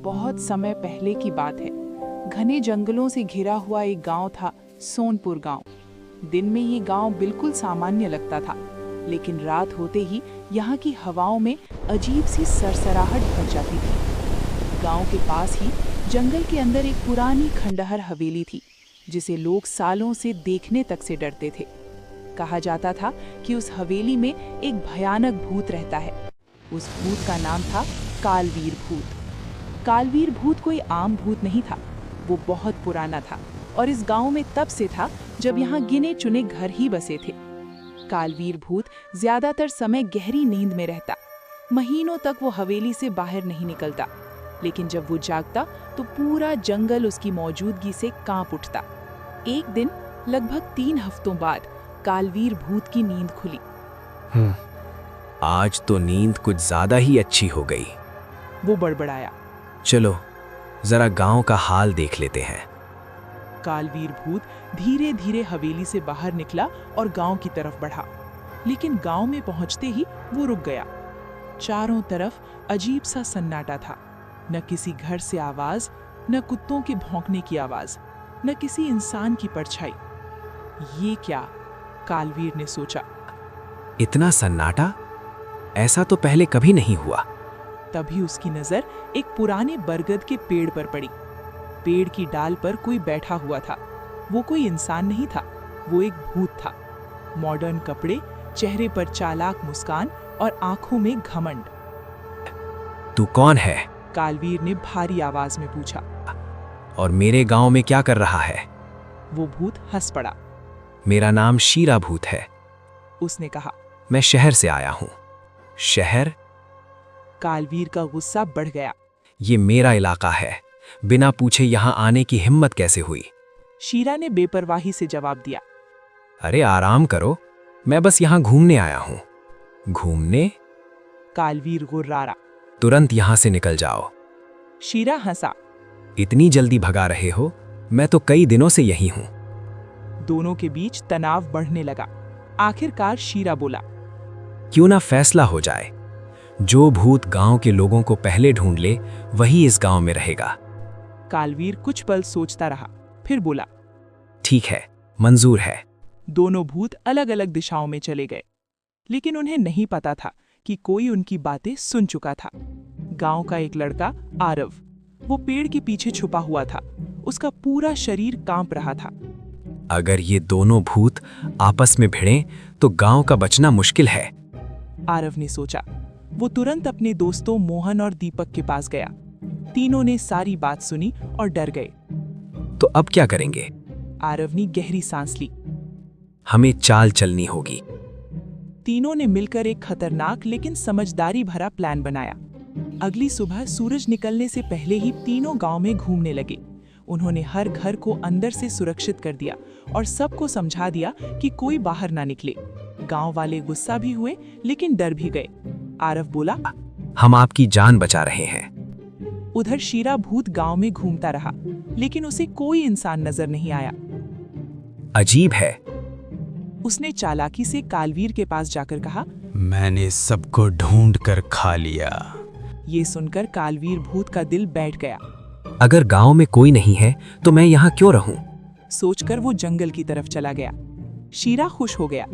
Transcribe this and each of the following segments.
बहुत समय पहले की बात है। घने जंगलों से घिरा हुआ एक गांव था, सोनपुर गांव। दिन में ये गांव बिल्कुल सामान्य लगता था, लेकिन रात होते ही यहाँ की हवाओं में अजीब सी सरसराहट भर जाती थी। गांव के पास ही जंगल के अंदर एक पुरानी खंडहर हवेली थी, जिसे लोग सालों से देखने तक से डरते थे। कहा जाता था कि उस हवेली में एक भयानक भूत रहता है। उस भूत का नाम था कालवीर भूत। कालवीर भूत कोई आम भूत नहीं था, वो बहुत पुराना था और इस गांव में तब से था जब यहाँ गिने चुने घर ही बसे थे। कालवीर भूत ज्यादातर समय गहरी नींद में रहता। महीनों तक वो हवेली से बाहर नहीं निकलता, लेकिन जब वो जागता तो पूरा जंगल उसकी मौजूदगी से कांप उठता। एक दिन लगभग 3 हफ्तों बाद कालवीर भूत की नींद खुली। आज तो नींद कुछ ज्यादा ही अच्छी हो गई, वो बड़बड़ाया। चलो जरा गांव का हाल देख लेते हैं। कालवीर भूत धीरे धीरे हवेली से बाहर निकला और गांव की तरफ बढ़ा, लेकिन गांव में पहुंचते ही वो रुक गया। चारों तरफ अजीब सा सन्नाटा था। न किसी घर से आवाज, न कुत्तों के भौंकने की आवाज, न किसी इंसान की परछाई। ये क्या? कालवीर ने सोचा। इतना सन्नाटा? ऐसा तो पहले कभी नहीं हुआ। तभी उसकी नजर एक पुराने बरगद के पेड़ पर पड़ी। पेड़ की डाल पर कोई बैठा हुआ था। वो कोई इंसान नहीं था, वो एक भूत था। मॉडर्न कपड़े, चेहरे पर चालाक मुस्कान और आंखों में घमंड। तू कौन है? कालवीर ने भारी आवाज में पूछा। और मेरे गांव में क्या कर रहा है? वो भूत हंस पड़ा। मेरा नाम शीरा भूत है, उसने कहा। मैं शहर से आया हूँ। शहर? कालवीर का गुस्सा बढ़ गया। ये मेरा इलाका है, बिना पूछे यहाँ आने की हिम्मत कैसे हुई? शीरा ने बेपरवाही से जवाब दिया। अरे आराम करो, मैं बस यहाँ घूमने आया हूँ। घूमने? कालवीर गुर्रारा। तुरंत यहाँ से निकल जाओ। शीरा हंसा। इतनी जल्दी भगा रहे हो? मैं तो कई दिनों से यही हूँ। दोनों के बीच तनाव बढ़ने लगा। आखिरकार शीरा बोला, क्यों ना फैसला हो जाए? जो भूत गांव के लोगों को पहले ढूंढ ले, वही इस गांव में रहेगा। कालवीर कुछ पल सोचता रहा, फिर बोला, ठीक है, मंजूर है। दोनों भूत अलग अलग दिशाओं में चले गए, लेकिन उन्हें नहीं पता था कि कोई उनकी बातें सुन चुका था। गांव का एक लड़का आरव, वो पेड़ के पीछे छुपा हुआ था। उसका पूरा शरीर कांप रहा था। अगर ये दोनों भूत आपस में भिड़ें तो गांव का बचना मुश्किल है, आरव ने सोचा। वो तुरंत अपने दोस्तों मोहन और दीपक के पास गया। तीनों ने सारी बात सुनी और डर गए। तो अब क्या करेंगे? आरव ने गहरी सांस ली। हमें चाल चलनी होगी। तीनों ने मिलकर एक खतरनाक लेकिन समझदारी भरा प्लान बनाया। अगली सुबह सूरज निकलने से पहले ही तीनों गांव में घूमने लगे। उन्होंने हर घर को अंदर से सुरक्षित कर दिया और सबको समझा दिया कि कोई बाहर ना निकले। गांव वाले गुस्सा भी हुए, लेकिन डर भी गए। आरव बोला, हम आपकी जान बचा रहे हैं। उधर शीरा भूत गांव में घूमता रहा, लेकिन उसे कोई इंसान नजर नहीं आया। अजीब है, उसने चालाकी से कालवीर के पास जाकर कहा, मैंने सबको ढूंढ कर खा लिया। ये सुनकर कालवीर भूत का दिल बैठ गया। अगर गांव में कोई नहीं है तो मैं यहाँ क्यों रहूं? सोचकर वो जंगल की तरफ चला गया। शीरा खुश हो गया।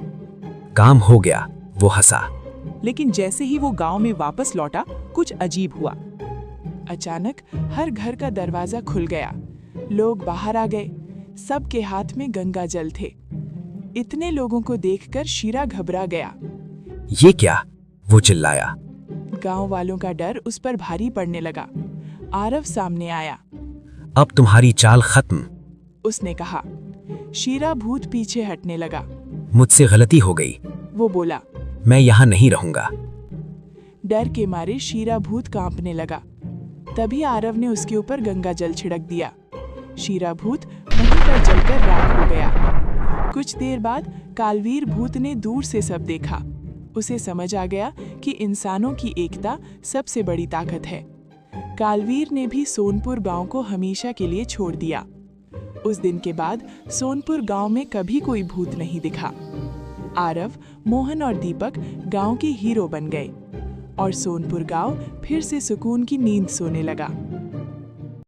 काम हो गया, वो हंसा। लेकिन जैसे ही वो गांव में वापस लौटा, कुछ अजीब हुआ। अचानक हर घर का दरवाजा खुल गया। लोग बाहर आ गए। सबके हाथ में गंगा जल थे। इतने लोगों को देखकर शीरा घबरा गया। ये क्या? वो चिल्लाया। गांव वालों का डर उस पर भारी पड़ने लगा। आरव सामने आया। अब तुम्हारी चाल खत्म, उसने कहा। शीरा भूत पीछे हटने लगा। मुझसे गलती हो गई, वो बोला। मैं यहाँ नहीं रहूंगा। डर के मारे शीरा भूत कांपने लगा। तभी आरव ने उसके ऊपर गंगा जल छिड़क दिया। शीरा भूत वहीं पर जलकर राख हो गया। कुछ देर बाद कालवीर भूत ने दूर से सब देखा। उसे समझ आ गया कि इंसानों की एकता सबसे बड़ी ताकत है। कालवीर ने भी सोनपुर गांव को हमेशा के लिए छोड़ दिया। उस दिन के बाद सोनपुर गांव में कभी कोई भूत नहीं दिखा। आरव, मोहन और दीपक गांव के हीरो बन गए और सोनपुर गांव फिर से सुकून की नींद सोने लगा।